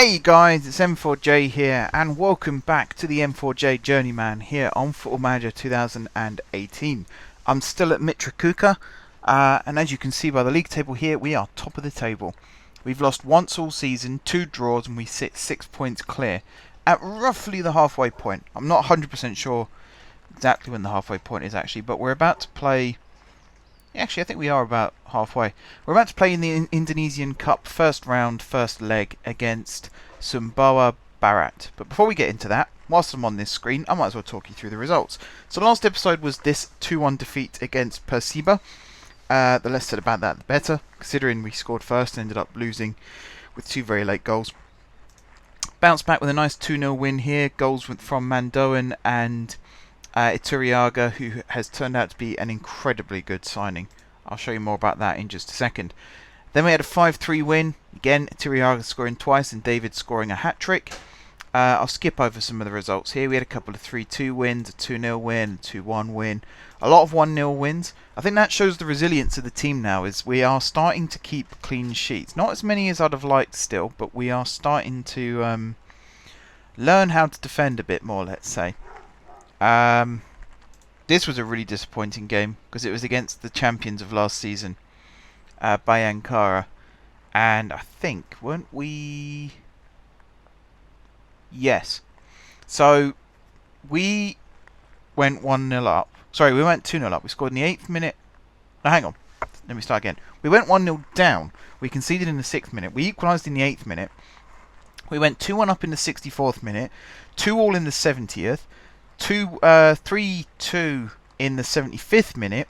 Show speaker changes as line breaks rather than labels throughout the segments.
Hey guys, it's M4J here, and welcome back to the M4J Journeyman here on Football Manager 2018. I'm still at Mitrokuka, and as you can see by the league table here, we are top of the table. We've lost once all season, 2 draws, and we sit 6 points clear at roughly the halfway point. I'm not 100% sure exactly when the halfway point is actually, but we're about to play... Actually, I think we are about halfway. We're about to play in the Indonesian Cup first round, first leg against Sumbawa Barat. But before we get into that, whilst I'm on this screen, I might as well talk you through the results. So last episode was this 2-1 defeat against Persiba. The less said about that, the better, considering we scored first and ended up losing with 2 very late goals. Bounced back with a nice 2-0 win here. Goals from Mandoan and Iturriaga, who has turned out to be an incredibly good signing. I'll show you more about that in just a second. Then we had a 5-3 win. Again, Iturriaga scoring twice and David scoring a hat-trick. I'll skip over some of the results here. We had a couple of 3-2 wins, a 2-0 win, a 2-1 win. A lot of 1-0 wins. I think that shows the resilience of the team now, is we are starting to keep clean sheets. Not as many as I'd have liked still, but we are starting to learn how to defend a bit more, let's say. This was a really disappointing game because it was against the champions of last season, Bayangkara, and I think, weren't we? Yes. So we went 1-0 up. Sorry, we went 2-0 up. We scored in the 8th minute. No, hang on. Let me start again. We went 1-0 down. We conceded in the 6th minute. We equalised in the 8th minute. We went 2-1 up in the 64th minute. 2-2 in the 70th. 3-2 in the 75th minute,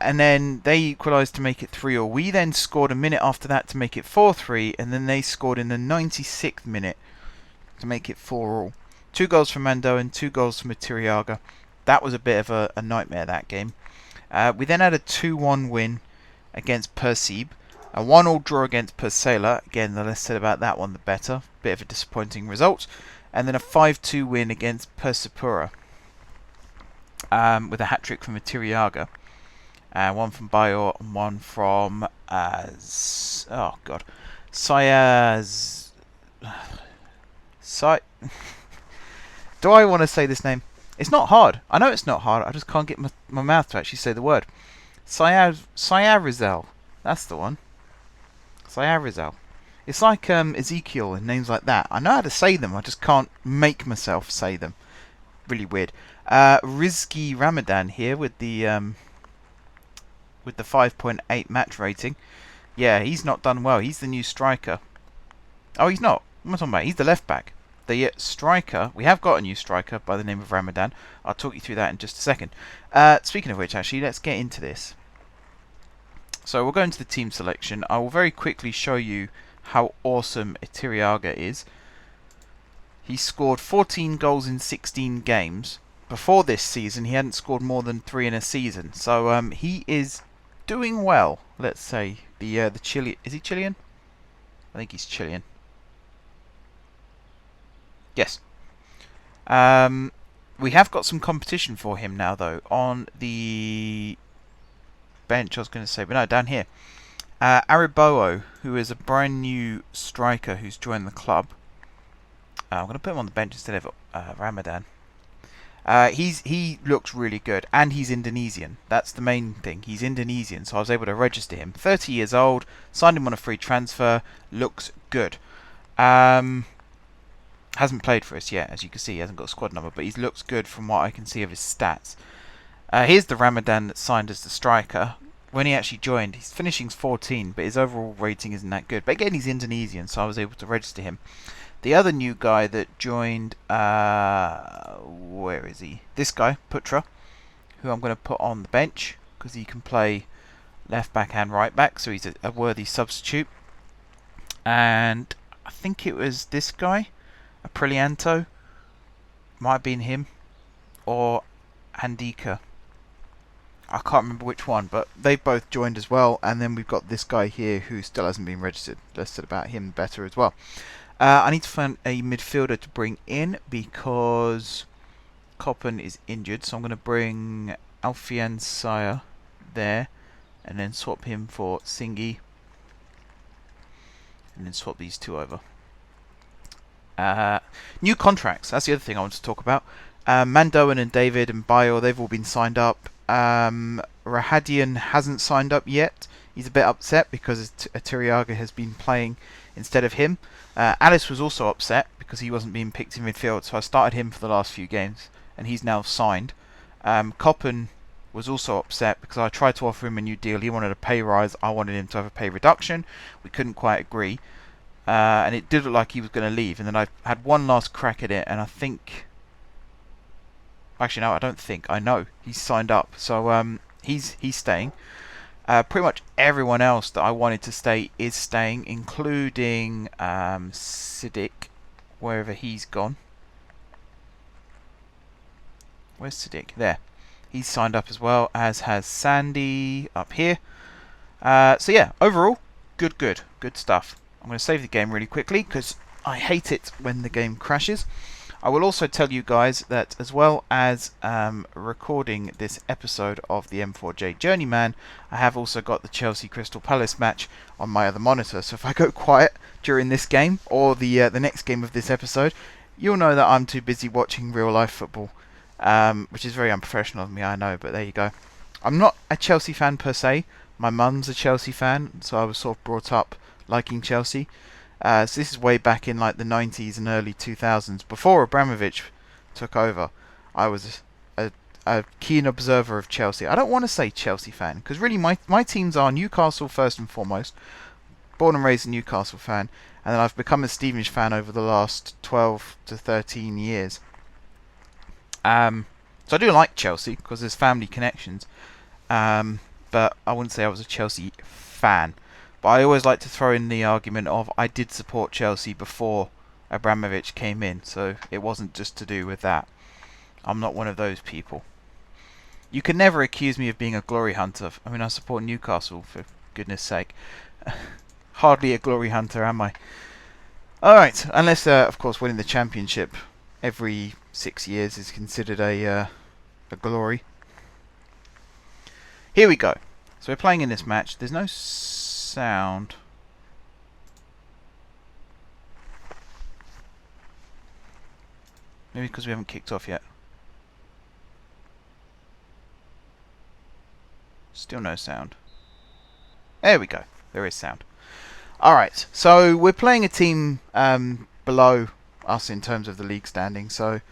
and then they equalised to make it 3-3. We then scored a minute after that to make it 4-3, and then they scored in the 96th minute to make it 4-4. 2 goals from Mando and 2 goals from Iturriaga. That was a bit of a nightmare, that game. We then had a 2-1 win against Persib, a 1-1 draw against Persela. Again, the less said about that one, the better. Bit of a disappointing result. And then a 5-2 win against Persipura, with a hat-trick from Iturriaga. One from Bayor and one from... Sayaz... Do I want to say this name? It's not hard. I know it's not hard. I just can't get my mouth to actually say the word. Sayarizal. That's the one. Sayarizal. It's like Ezekiel and names like that. I know how to say them, I just can't make myself say them. Really weird. Rizki Ramadan here with the 5.8 match rating. Yeah, he's not done well. He's the new striker. Oh, he's not. What am I talking about? He's the left back. The striker, we have got a new striker by the name of Ramadan. I'll talk you through that in just a second. Speaking of which, actually, let's get into this. So we'll go into the team selection. I will very quickly show you how awesome Iturriaga is. He scored 14 goals in 16 games. Before this season, he hadn't scored more than 3 in a season. So he is doing well, let's say. The Chilean... Is he Chilean? I think he's Chilean. Yes. We have got some competition for him now, though, on the bench, I was going to say, but no, down here. Ariboa, who is a brand new striker who's joined the club. I'm going to put him on the bench instead of Ramadan. He looks really good, and he's Indonesian. That's the main thing. He's Indonesian, so I was able to register him. 30 years old, signed him on a free transfer. Looks good. Hasn't played for us yet, as you can see. He hasn't got a squad number, but he looks good from what I can see of his stats. Here's the Ramadan that signed as the striker. When he actually joined, his finishing's 14, but his overall rating isn't that good. But again, he's Indonesian, so I was able to register him. The other new guy that joined, where is he? This guy, Putra, who I'm going to put on the bench, because he can play left back and right back, so he's a worthy substitute. And I think it was this guy, Aprilianto, might have been him, or Andika. I can't remember which one, but they both joined as well. And then we've got this guy here who still hasn't been registered. Let's say about him better as well. I need to find a midfielder to bring in because Koppen is injured. So I'm going to bring Alfian Saya there and then swap him for Singi. And then swap these two over. New contracts, that's the other thing I want to talk about. Mandoan and David and Bayo, they've all been signed up. Radeon hasn't signed up yet. He's a bit upset because Iturriaga has been playing instead of him. Alice was also upset because he wasn't being picked in midfield, so I started him for the last few games, and he's now signed. Coppen was also upset because I tried to offer him a new deal. He wanted a pay rise, I wanted him to have a pay reduction. We couldn't quite agree, and it did look like he was going to leave. And then I had one last crack at it, and I think... Actually, no, I don't think. I know. He's signed up, so he's staying. Pretty much everyone else that I wanted to stay is staying, including Siddiq, wherever he's gone. Where's Siddiq? There. He's signed up as well, as has Sandy up here. So yeah, overall, good stuff. I'm going to save the game really quickly because I hate it when the game crashes. I will also tell you guys that as well as recording this episode of the M4J Journeyman, I have also got the Chelsea Crystal Palace match on my other monitor. So if I go quiet during this game or the next game of this episode, you'll know that I'm too busy watching real life football, which is very unprofessional of me, I know, but there you go. I'm not a Chelsea fan per se. My mum's a Chelsea fan, so I was sort of brought up liking Chelsea. So this is way back in like the 90s and early 2000s, before Abramovich took over. I was a keen observer of Chelsea. I don't want to say Chelsea fan, because really my teams are Newcastle first and foremost. Born and raised a Newcastle fan, and then I've become a Stevenage fan over the last 12 to 13 years. So I do like Chelsea, because there's family connections, but I wouldn't say I was a Chelsea fan. But I always like to throw in the argument of I did support Chelsea before Abramovich came in, so it wasn't just to do with that. I'm not one of those people. You can never accuse me of being a glory hunter. I mean, I support Newcastle, for goodness sake. Hardly a glory hunter, am I? Alright, unless, of course, winning the championship every 6 years is considered a glory. Here we go. So we're playing in this match. There's no sound. Maybe because we haven't kicked off yet. Still no sound. There we go. There is sound. Alright, so we're playing a team below us in terms of the league standing, so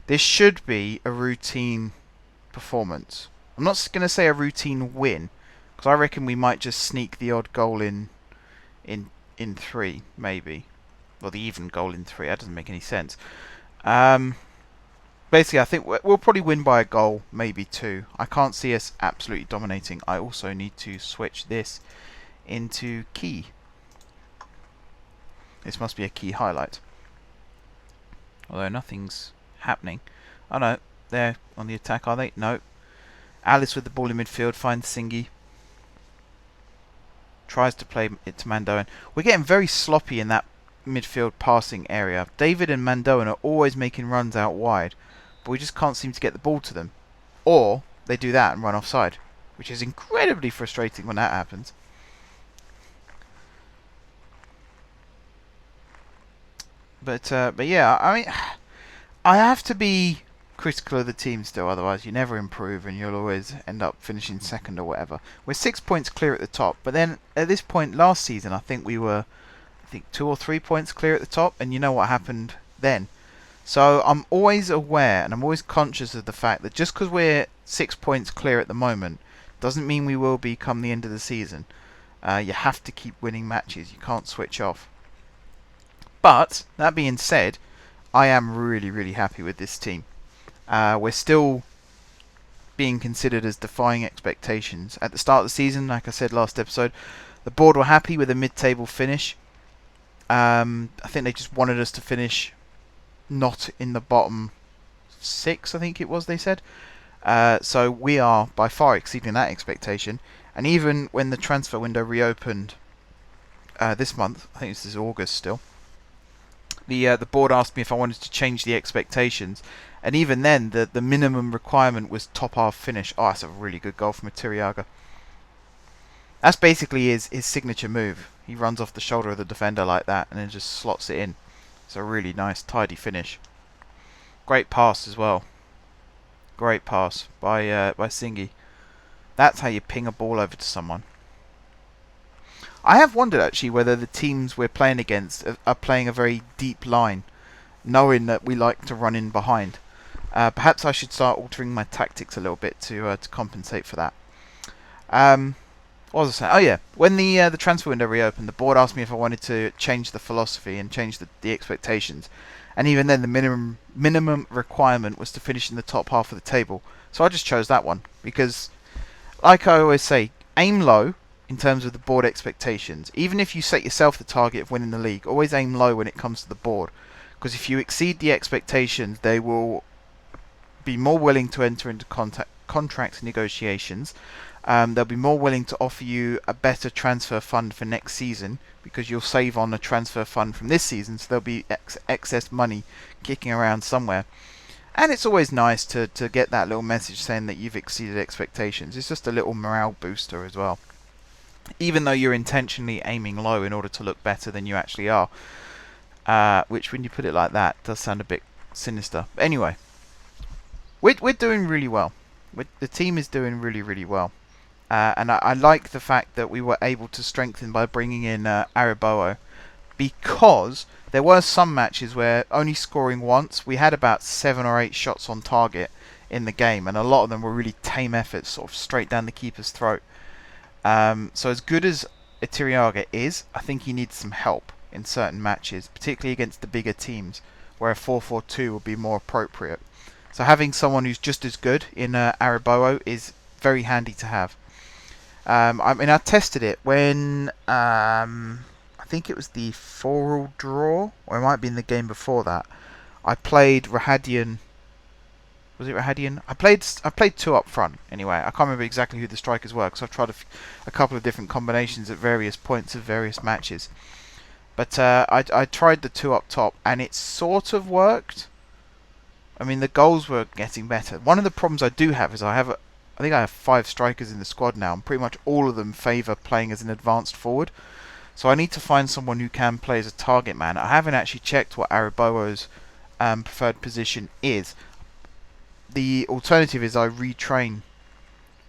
this should be a routine performance. I'm not going to say a routine win, because I reckon we might just sneak the odd goal in 3, maybe. Or the even goal in 3. That doesn't make any sense. Basically, I think we'll probably win by a goal, maybe 2. I can't see us absolutely dominating. I also need to switch this into key. This must be a key highlight. Although nothing's happening. Oh no, they're on the attack, are they? No. Alice with the ball in midfield finds Singy. Tries to play it to Mandoan. We're getting very sloppy in that midfield passing area. David and Mandoan are always making runs out wide, but we just can't seem to get the ball to them. Or they do that and run offside, which is incredibly frustrating when that happens. But yeah, I mean, I have to be critical of the team still, otherwise you never improve and you'll always end up finishing second or whatever. We're 6 points clear at the top, but then at this point last season I think we were 2 or 3 points clear at the top, and you know what happened then. So I'm always aware and I'm always conscious of the fact that just because we're 6 points clear at the moment doesn't mean we will be come the end of the season. You have to keep winning matches, you can't switch off. But that being said, I am really happy with this team. We're still being considered as defying expectations. At the start of the season, like I said last episode, the board were happy with a mid-table finish. I think they just wanted us to finish not in the bottom 6, I think it was they said. So we are by far exceeding that expectation. And even when the transfer window reopened this month, I think this is August still, the board asked me if I wanted to change the expectations, and even then the minimum requirement was top half finish. Oh, that's a really good goal from Iturriaga. That's basically his signature move. He runs off the shoulder of the defender like that and then just slots it in. It's a really nice, tidy finish. Great pass as well. Great pass by Singy. That's how you ping a ball over to someone. I have wondered actually whether the teams we're playing against are playing a very deep line, knowing that we like to run in behind. Perhaps I should start altering my tactics a little bit to compensate for that. What was I saying? Oh yeah, when the transfer window reopened, the board asked me if I wanted to change the philosophy and change the expectations. And even then, the minimum requirement was to finish in the top half of the table. So I just chose that one because, like I always say, aim low in terms of the board expectations. Even if you set yourself the target of winning the league, always aim low when it comes to the board. Because if you exceed the expectations, they will be more willing to enter into contract negotiations. They'll be more willing to offer you a better transfer fund for next season because you'll save on a transfer fund from this season, so there'll be excess money kicking around somewhere. And it's always nice to get that little message saying that you've exceeded expectations. It's just a little morale booster as well. Even though you're intentionally aiming low in order to look better than you actually are. Which, when you put it like that, does sound a bit sinister. But anyway, we're doing really well. The team is doing really, really well. And I like the fact that we were able to strengthen by bringing in Araboa, because there were some matches where only scoring once, we had about 7 or 8 shots on target in the game, and a lot of them were really tame efforts, sort of straight down the keeper's throat. So as good as Iturriaga is, I think he needs some help in certain matches, particularly against the bigger teams, where a 4-4-2 would be more appropriate. So having someone who's just as good in Araboa is very handy to have. I mean, I tested it when I think it was the 4-all draw, or it might be in the game before that. I played Radeon. Was it Radeon? I played 2 up front. Anyway, I can't remember exactly who the strikers were because I've tried a couple of different combinations at various points of various matches. But I tried the 2 up top, and it sort of worked. I mean, the goals were getting better. One of the problems I do have is I think I have 5 strikers in the squad now, and pretty much all of them favour playing as an advanced forward. So I need to find someone who can play as a target man. I haven't actually checked what Araboa's preferred position is. The alternative is I retrain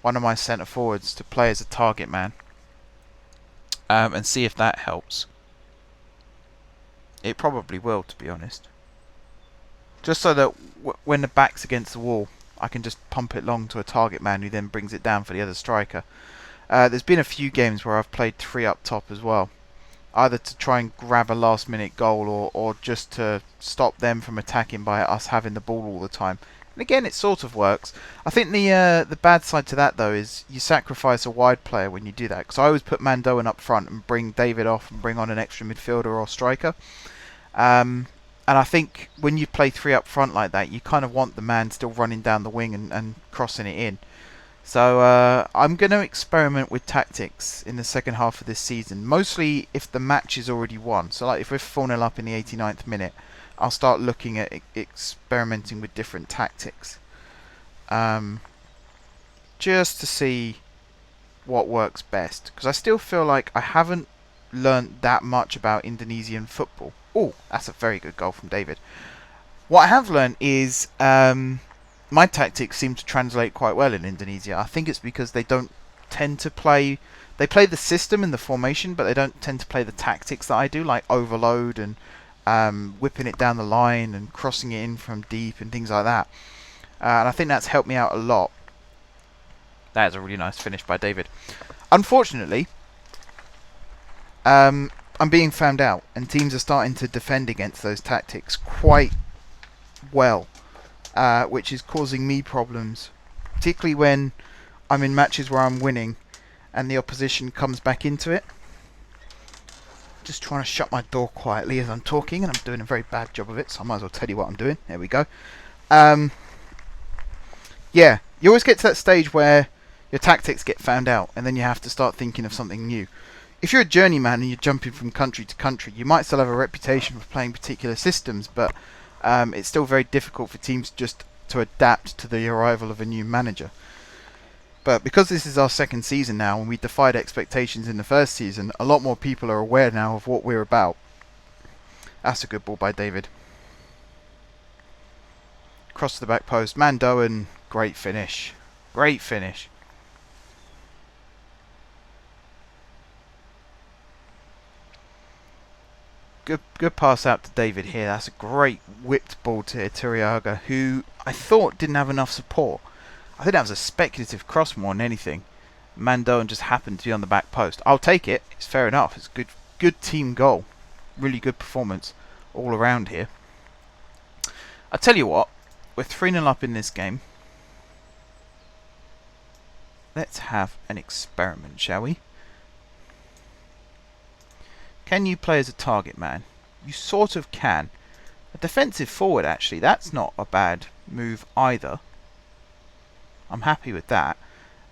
one of my centre forwards to play as a target man, and see if that helps. It probably will, to be honest. Just so that when the back's against the wall, I can just pump it long to a target man who then brings it down for the other striker. There's been a few games where I've played 3 up top as well, either to try and grab a last minute goal or just to stop them from attacking by us having the ball all the time. And again, it sort of works. I think the bad side to that though is you sacrifice a wide player when you do that, because I always put Mandoan up front and bring David off and bring on an extra midfielder or striker. And I think when you play 3 up front like that, you kind of want the man still running down the wing and crossing it in. So I'm going to experiment with tactics in the second half of this season, mostly if the match is already won. So like if we're 4-0 up in the 89th minute, I'll start looking at experimenting with different tactics, just to see what works best. Because I still feel like I haven't learnt that much about Indonesian football. Oh, that's a very good goal from David. What I have learned is my tactics seem to translate quite well in Indonesia. I think it's because they don't tend to play... They play the system and the formation, but they don't tend to play the tactics that I do, like overload and whipping it down the line and crossing it in from deep and things like that. And I think that's helped me out a lot. That is a really nice finish by David. Unfortunately, I'm being found out, and teams are starting to defend against those tactics quite well, which is causing me problems, particularly when I'm in matches where I'm winning and the opposition comes back into it. Just trying to shut my door quietly as I'm talking, and I'm doing a very bad job of it, so I might as well tell you what I'm doing. There we go. Yeah, you always get to that stage where your tactics get found out, and then you have to start thinking of something new. If you're a journeyman and you're jumping from country to country, you might still have a reputation for playing particular systems, but it's still very difficult for teams just to adapt to the arrival of a new manager. But because this is our second season now, and we defied expectations in the first season, a lot more people are aware now of what we're about. That's a good ball by David. Cross to the back post. Mandoan, great finish. Great finish. Good pass out to David here. That's a great whipped ball to Iturriaga, who I thought didn't have enough support. I think that was a speculative cross more than anything. Mandoan just happened to be on the back post. I'll take it. It's fair enough. It's a good team goal. Really good performance all around here. I tell you what, we're 3-0 up in this game. Let's have an experiment, shall we? Can you play as a target man? You sort of can. A defensive forward, actually, that's not a bad move either. I'm happy with that.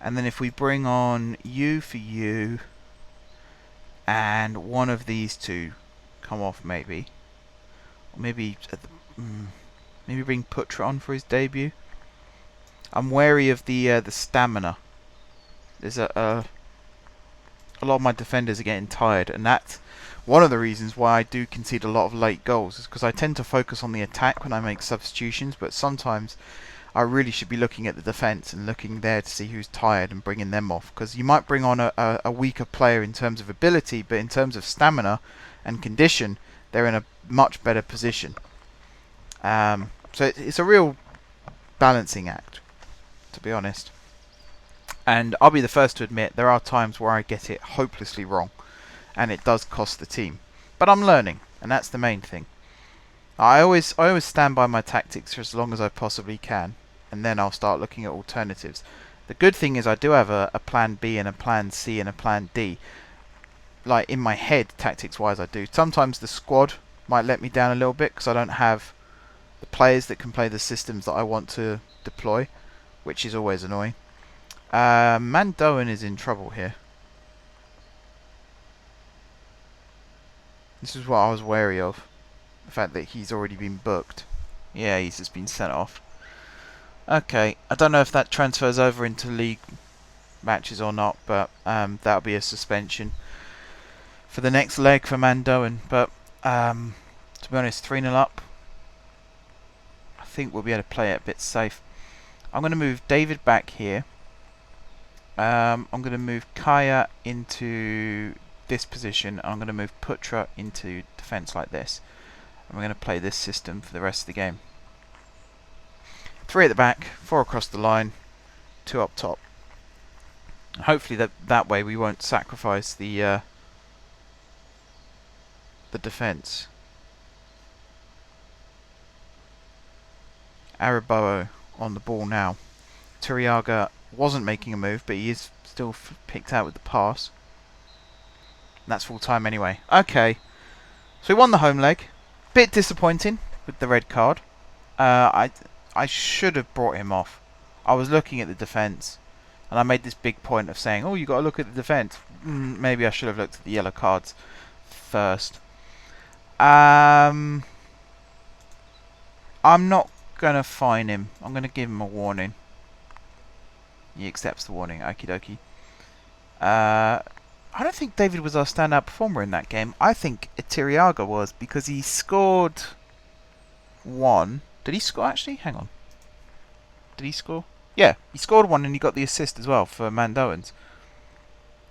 And then if we bring on you for you, and one of these two come off maybe. Or maybe maybe bring Putra on for his debut. I'm wary of the stamina. There's a lot of my defenders are getting tired, and that's one of the reasons why I do concede a lot of late goals, is because I tend to focus on the attack when I make substitutions, but sometimes I really should be looking at the defence and looking there to see who's tired and bringing them off, because you might bring on a weaker player in terms of ability, but in terms of stamina and condition, they're in a much better position. So it's a real balancing act, to be honest. And I'll be the first to admit there are times where I get it hopelessly wrong, and it does cost the team. But I'm learning, and that's the main thing. I always stand by my tactics for as long as I possibly can, and then I'll start looking at alternatives. The good thing is I do have a plan B and a plan C and a plan D. Like in my head, tactics-wise, I do. Sometimes the squad might let me down a little bit because I don't have the players that can play the systems that I want to deploy, which is always annoying. Mandoan is in trouble here. This is what I was wary of. The fact that he's already been booked. Yeah, he's just been sent off. Okay, I don't know if that transfers over into league matches or not, but that'll be a suspension for the next leg for Mandoan. But to be honest, 3-0 up. I think we'll be able to play it a bit safe. I'm going to move David back here. I'm going to move Kaya into this position. I'm going to move Putra into defence like this. And we're going to play this system for the rest of the game. 3 at the back, 4 across the line, 2 up top. Hopefully that way we won't sacrifice the defence. Araboa on the ball now. Iturriaga wasn't making a move, but he is still picked out with the pass. And that's full time anyway. Okay, so we won the home leg. Bit disappointing with the red card. I should have brought him off. I was looking at the defence, and I made this big point of saying, "Oh, you got to look at the defence." Maybe I should have looked at the yellow cards first. I'm not gonna fine him. I'm gonna give him a warning. He accepts the warning. Okie dokie. I don't think David was our standout performer in that game. I think Iturriaga was, because he scored 1. Did he score actually? Hang on. Did he score? Yeah, he scored 1 and he got the assist as well for Mandoan's.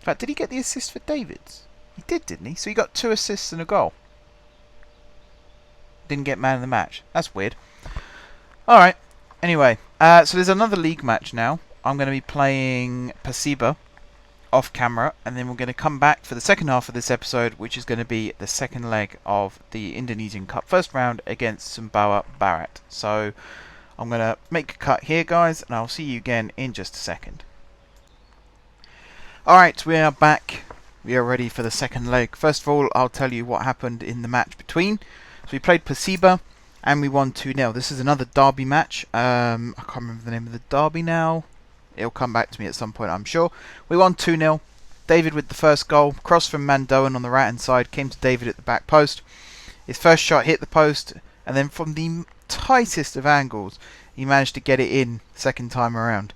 In fact, did he get the assist for David's? He did, didn't he? So he got 2 assists and a goal. Didn't get man of the match. That's weird. Alright. Anyway, so there's another league match now. I'm going to be playing Pasiba off camera, and then we're going to come back for the second half of this episode, which is going to be the second leg of the Indonesian Cup first round against Sumbawa Barat. So I'm going to make a cut here, guys, and I'll see you again in just a second. Alright, we are back. We are ready for the second leg. First of all, I'll tell you what happened in the match between. So we played Pasiba and we won 2-0. This is another derby match. I can't remember the name of the derby now. It'll come back to me at some point, I'm sure. We won 2-0. David with the first goal. Cross from Mandoan on the right hand side. Came to David at the back post. His first shot hit the post. And then from the tightest of angles, he managed to get it in second time around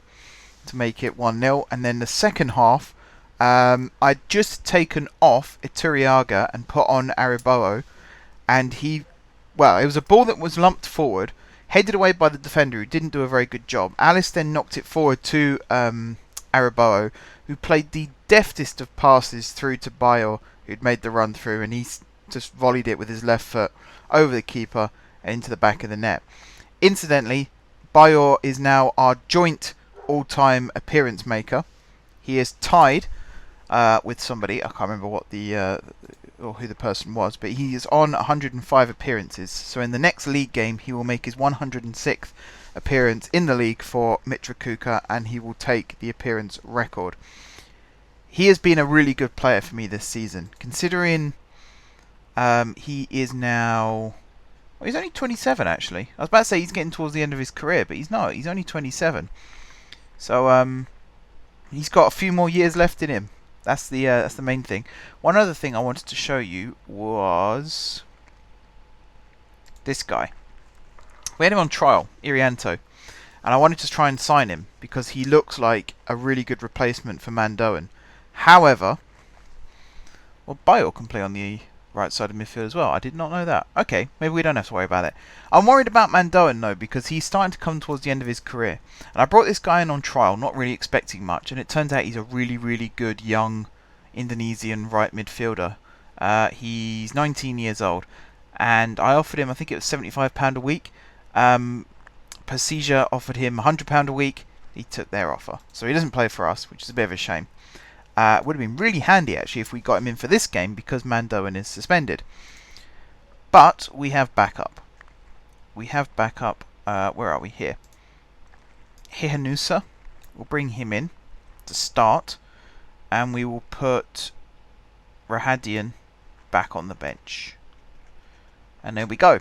to make it 1-0. And then the second half, I'd just taken off Iturriaga and put on Araboa. and well, it was a ball that was lumped forward, headed away by the defender who didn't do a very good job. Alice then knocked it forward to Araboa, who played the deftest of passes through to Bayo, who'd made the run through, and he just volleyed it with his left foot over the keeper and into the back of the net. Incidentally, Bayo is now our joint all-time appearance maker. He is tied with somebody. I can't remember what or who the person was, but he is on 105 appearances. So in the next league game, he will make his 106th appearance in the league for Mitrokuka, and he will take the appearance record. He has been a really good player for me this season, considering he is now... Well, he's only 27, actually. I was about to say he's getting towards the end of his career, but he's not. He's only 27. So he's got a few more years left in him. That's the main thing. One other thing I wanted to show you was this guy. We had him on trial, Irianto, and I wanted to try and sign him because he looks like a really good replacement for Mandoan. However, well, Bayo can play on the right side of midfield as well. I did not know that. Okay, maybe we don't have to worry about it. I'm worried about Mandoan though, because he's starting to come towards the end of his career. And I brought this guy in on trial, not really expecting much, and it turns out he's a really, really good young Indonesian right midfielder. He's 19 years old, and I offered him, I think it was £75 a week. Persija offered him £100 a week. He took their offer, so he doesn't play for us, which is a bit of a shame. Would have been really handy actually if we got him in for this game because Mandoan is suspended. But we have backup. We have backup. Where are we here? Hihanusa. We'll bring him in to start, and we will put Radeon back on the bench. And there we go.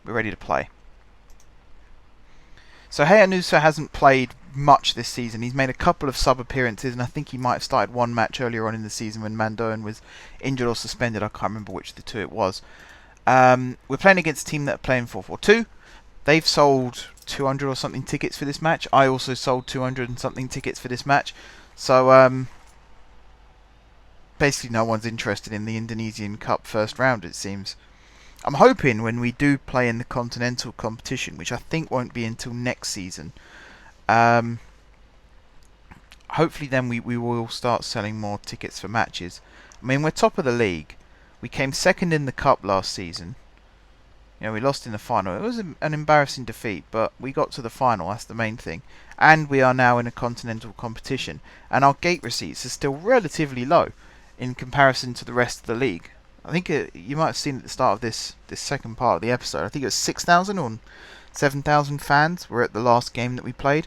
We're ready to play. So Hihanusa hasn't played much this season. He's made a couple of sub appearances, and I think he might have started one match earlier on in the season when Mandoan was injured or suspended. I can't remember which of the two it was. We're playing against a team that are playing 4-4-2. They've sold 200 or something tickets for this match. I also sold 200 and something tickets for this match. So basically no one's interested in the Indonesian Cup first round, it seems. I'm hoping when we do play in the continental competition, which I think won't be until next season, hopefully then we will start selling more tickets for matches. I mean, we're top of the league. We came second in the cup last season. You know, we lost in the final. It was an embarrassing defeat, but we got to the final. That's the main thing. And we are now in a continental competition. And our gate receipts are still relatively low in comparison to the rest of the league. I think you might have seen at the start of this second part of the episode, I think it was 6,000 or 7,000 fans were at the last game that we played.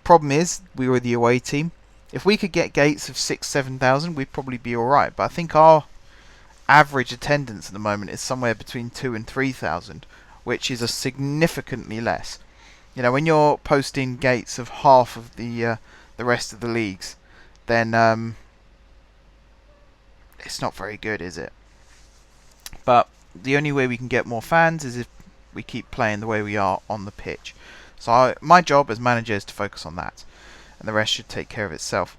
Problem is, we were the away team. If we could get gates of 6,000-7,000, we'd probably be alright. But I think our average attendance at the moment is somewhere between 2,000 and 3,000, which is a significantly less. You know, when you're posting gates of half of the rest of the leagues, then it's not very good, is it? But the only way we can get more fans is if we keep playing the way we are on the pitch. So my job as manager is to focus on that, and the rest should take care of itself.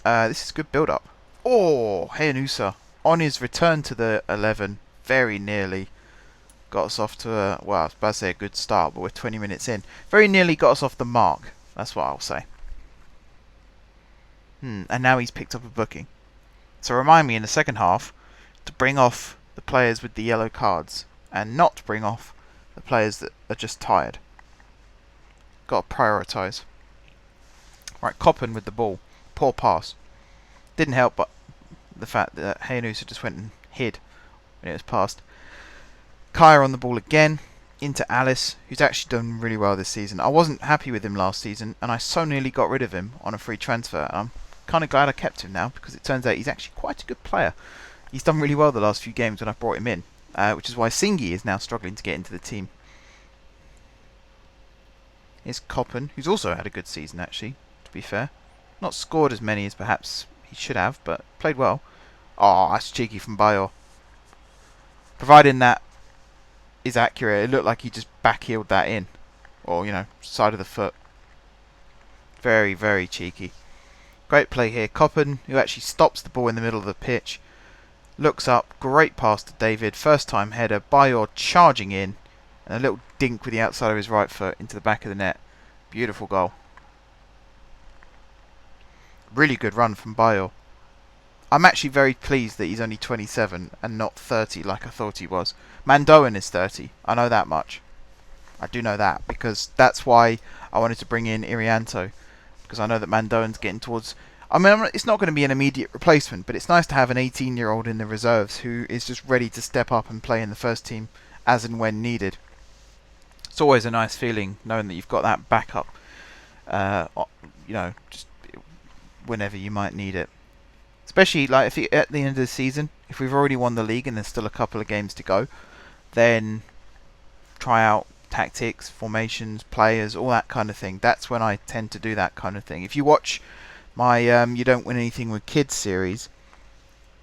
This is good build-up. Oh, Hihanusa on his return to the 11, very nearly got us off to a, well, I was about to say a good start, but we're 20 minutes in. Very nearly got us off the mark. That's what I'll say. And now he's picked up a booking. So remind me in the second half to bring off the players with the yellow cards and not bring off the players that are just tired. Got to prioritise. Right, Coppen with the ball. Poor pass. Didn't help, but the fact that Hihanusa just went and hid when it was passed. Kaya on the ball again. Into Alice, who's actually done really well this season. I wasn't happy with him last season, and I so nearly got rid of him on a free transfer. I'm kind of glad I kept him now, because it turns out he's actually quite a good player. He's done really well the last few games when I've brought him in, which is why Singi is now struggling to get into the team. Here's Coppen, who's also had a good season actually, to be fair. Not scored as many as perhaps he should have, but played well. Oh, that's cheeky from Bayo. Providing that is accurate, it looked like he just backheeled that in. Or, you know, side of the foot. Very, very cheeky. Great play here. Coppen, who actually stops the ball in the middle of the pitch. Looks up, great pass to David, first time header, Bayor charging in, and a little dink with the outside of his right foot into the back of the net. Beautiful goal. Really good run from Bayor. I'm actually very pleased that he's only 27 and not 30 like I thought he was. Mandoan is 30, I know that much. I do know that, because that's why I wanted to bring in Irianto, because I know that Mandoan's getting towards... I mean, it's not going to be an immediate replacement, but it's nice to have an 18-year-old in the reserves who is just ready to step up and play in the first team as and when needed. It's always a nice feeling knowing that you've got that backup, you know, just whenever you might need it. Especially like if at the end of the season, if we've already won the league and there's still a couple of games to go, then try out tactics, formations, players, all that kind of thing. That's when I tend to do that kind of thing. If you watch my You Don't Win Anything with Kids series,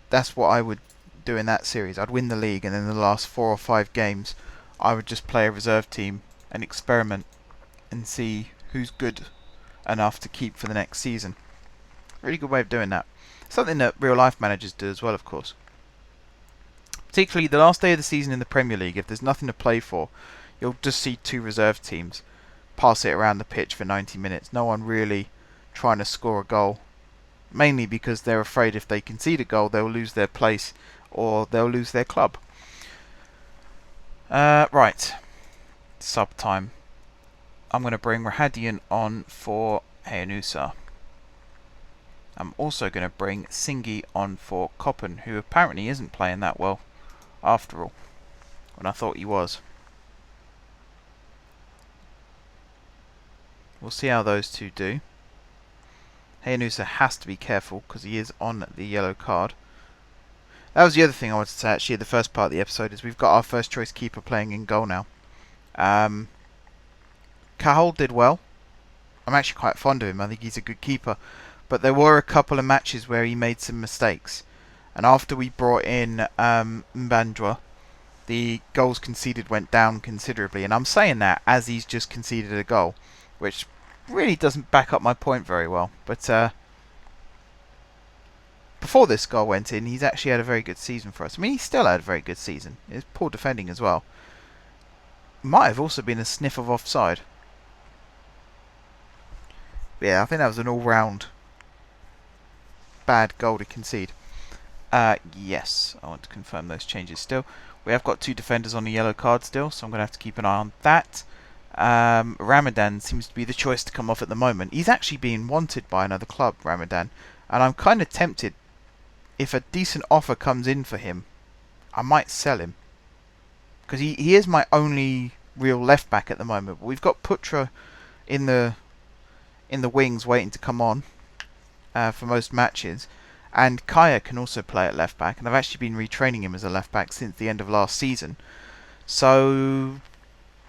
that's what I would do in that series. I'd win the league, and then the last 4 or 5 games I would just play a reserve team and experiment and see who's good enough to keep for the next season. Really good way of doing that. Something that real life managers do as well, of course. Particularly the last day of the season in the Premier League, if there's nothing to play for, you'll just see 2 reserve teams pass it around the pitch for 90 minutes. No one really trying to score a goal, mainly because they're afraid if they concede a goal they'll lose their place or they'll lose their club. Right, sub time. I'm going to bring Radeon on for Hayanusa. I'm also going to bring Singi on for Koppen, who apparently isn't playing that well after all, when I thought he was. We'll see how those two do. Hayanusa has to be careful because he is on the yellow card. That was the other thing I wanted to say actually in the first part of the episode, is we've got our first choice keeper playing in goal now. Cahol did well. I'm actually quite fond of him. I think he's a good keeper. But there were a couple of matches where he made some mistakes. And after we brought in Mbandwa, the goals conceded went down considerably. And I'm saying that as he's just conceded a goal, which really doesn't back up my point very well. But before this goal went in, he's actually had a very good season for us. I mean, he still had a very good season. It's poor defending as well. Might have also been a sniff of offside. Yeah, I think that was an all-round bad goal to concede. Yes, I want to confirm those changes still. We have got 2 defenders on the yellow card still, so I'm going to have to keep an eye on that. Ramadan seems to be the choice to come off at the moment. He's actually being wanted by another club, Ramadan, and I'm kind of tempted, if a decent offer comes in for him, I might sell him. Because he is my only real left back at the moment. But we've got Putra in the wings waiting to come on for most matches, and Kaya can also play at left back, and I've actually been retraining him as a left back since the end of last season. So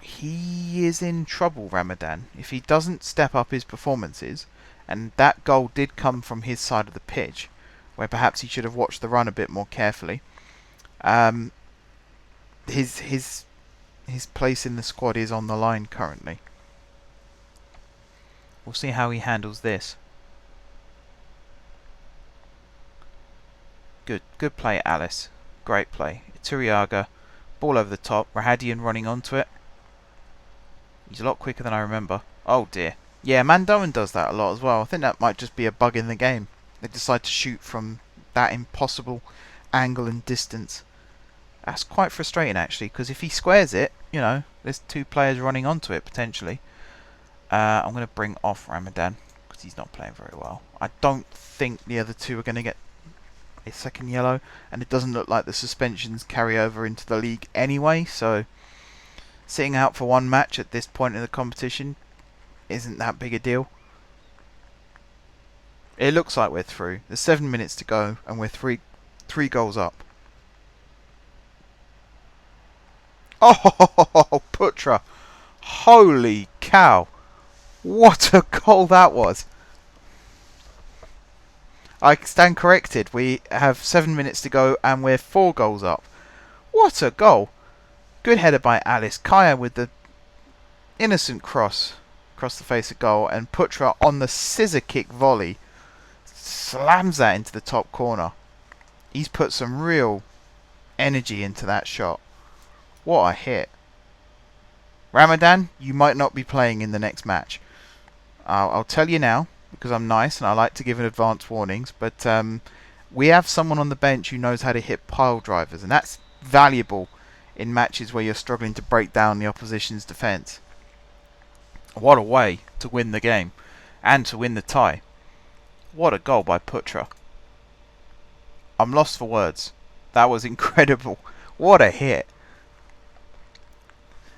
he is in trouble, Ramadan, if he doesn't step up his performances. And that goal did come from his side of the pitch, where perhaps he should have watched the run a bit more carefully. His place in the squad is on the line currently. We'll see how he handles this. Good play, Alice. Great play. Iturriaga, ball over the top. Radeon running onto it. He's a lot quicker than I remember. Oh dear. Yeah, Mandoan does that a lot as well. I think that might just be a bug in the game. They decide to shoot from that impossible angle and distance. That's quite frustrating actually, because if he squares it, you know, there's 2 players running onto it potentially. I'm going to bring off Ramadan because he's not playing very well. I don't think the other 2 are going to get a second yellow, and it doesn't look like the suspensions carry over into the league anyway, so sitting out for 1 match at this point in the competition isn't that big a deal. It looks like we're through. There's 7 minutes to go and we're three goals up. Oh, Putra! Holy cow! What a goal that was! I stand corrected. We have 7 minutes to go and we're 4 goals up. What a goal! Good header by Alice. Kaya with the innocent cross across the face of goal, and Putra on the scissor kick volley slams that into the top corner. He's put some real energy into that shot. What a hit. Ramadan, you might not be playing in the next match. I'll tell you now, because I'm nice and I like to give advance warnings, but we have someone on the bench who knows how to hit pile drivers, and that's valuable in matches where you're struggling to break down the opposition's defence. What a way to win the game, and to win the tie. What a goal by Putra. I'm lost for words. That was incredible. What a hit.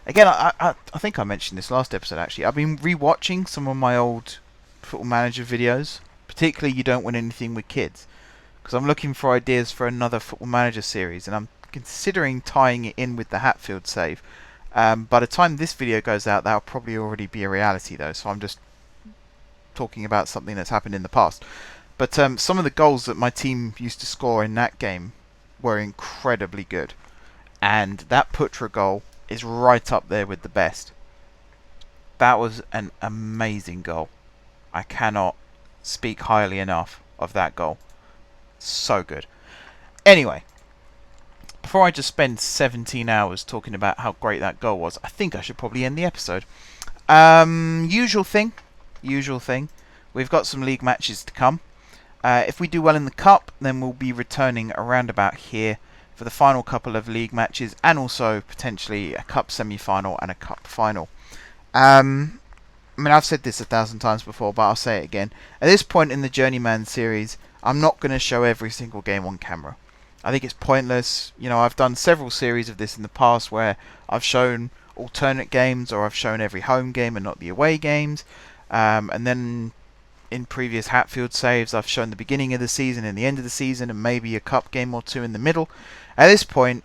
Again, I think I mentioned this last episode actually. I've been rewatching some of my old Football Manager videos, particularly You Don't Win Anything with Kids, because I'm looking for ideas for another Football Manager series, and I'm considering tying it in with the Hatfield save. By the time this video goes out, that'll probably already be a reality though, so I'm just talking about something that's happened in the past. But some of the goals that my team used to score in that game were incredibly good, and that Putra goal is right up there with the best. That was an amazing goal. I cannot speak highly enough of that goal. So good. Anyway, before I just spend 17 hours talking about how great that goal was, I think I should probably end the episode. Usual thing. We've got some league matches to come. If we do well in the cup, then we'll be returning around about here for the final couple of league matches, and also potentially a cup semi-final and a cup final. I mean, I've said this 1,000 times before, but I'll say it again. At this point in the Journeyman series, I'm not going to show every single game on camera. I think it's pointless. You know, I've done several series of this in the past where I've shown alternate games, or I've shown every home game and not the away games. And then in previous Hatfield saves, I've shown the beginning of the season and the end of the season, and maybe a cup game or two in the middle. At this point,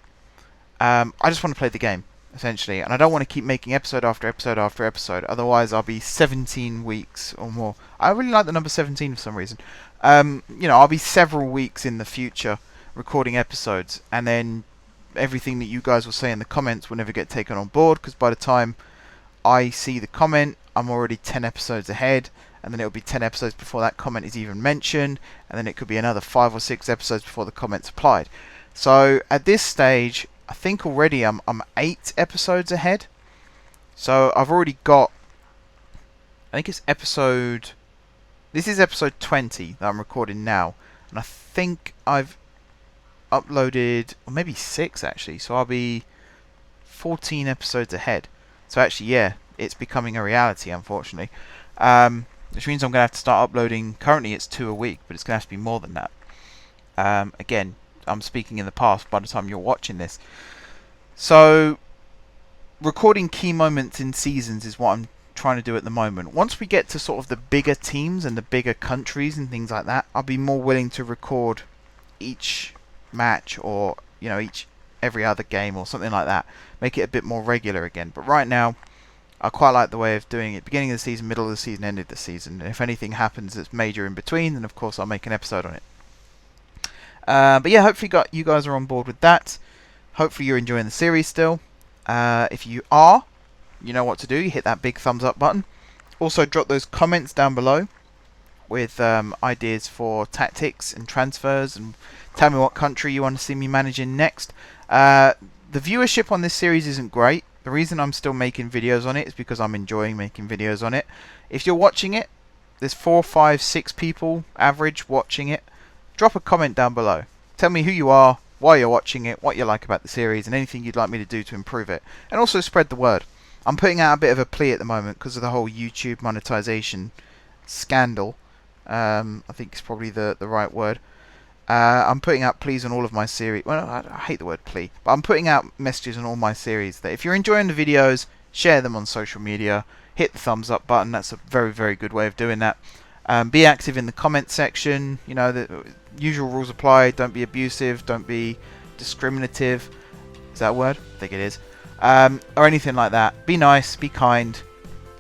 I just want to play the game, essentially, and I don't want to keep making episode after episode after episode. Otherwise, I'll be 17 weeks or more. I really like the number 17 for some reason. You know, I'll be several weeks in the future recording episodes, and then everything that you guys will say in the comments will never get taken on board, because by the time I see the comment, I'm already 10 episodes ahead, and then it'll be 10 episodes before that comment is even mentioned, and then it could be another 5 or 6 episodes before the comment's applied. So at this stage, I think already I'm 8 episodes ahead. So I've already got, I think it's this is episode 20 that I'm recording now, and I think I've uploaded, or maybe 6 actually, so I'll be 14 episodes ahead. So actually, yeah, it's becoming a reality, unfortunately. Which means I'm going to have to start uploading. Currently it's 2 a week, but it's going to have to be more than that. Again, I'm speaking in the past by the time you're watching this. So, recording key moments in seasons is what I'm trying to do at the moment. Once we get to sort of the bigger teams and the bigger countries and things like that, I'll be more willing to record each match, or, you know, every other game or something like that. Make it a bit more regular again. But right now, I quite like the way of doing it. Beginning of the season, middle of the season, end of the season. And if anything happens that's major in between, then of course I'll make an episode on it. But yeah, hopefully you guys are on board with that. Hopefully you're enjoying the series still. If you are, you know what to do. You hit that big thumbs up button. Also drop those comments down below with ideas for tactics and transfers, and tell me what country you want to see me managing next. The viewership on this series isn't great. The reason I'm still making videos on it is because I'm enjoying making videos on it. If you're watching it, there's 4, 5, 6 people average watching it. Drop a comment down below. Tell me who you are, why you're watching it, what you like about the series, and anything you'd like me to do to improve it. And also spread the word. I'm putting out a bit of a plea at the moment because of the whole YouTube monetization scandal. I think it's probably the right word. I'm putting out pleas on all of my series. Well, I hate the word plea, but I'm putting out messages on all my series that if you're enjoying the videos, share them on social media, hit the thumbs up button. That's a very, very good way of doing that. Be active in the comment section. You know, the usual rules apply. Don't be abusive. Don't be discriminative. Is that a word? I think it is. Or anything like that. Be nice. Be kind.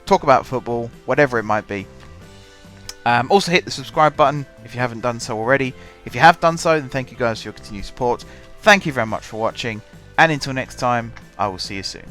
Talk about football. Whatever it might be. Also hit the subscribe button if you haven't done so already. If you have done so, then thank you guys for your continued support. Thank you very much for watching. And until next time, I will see you soon.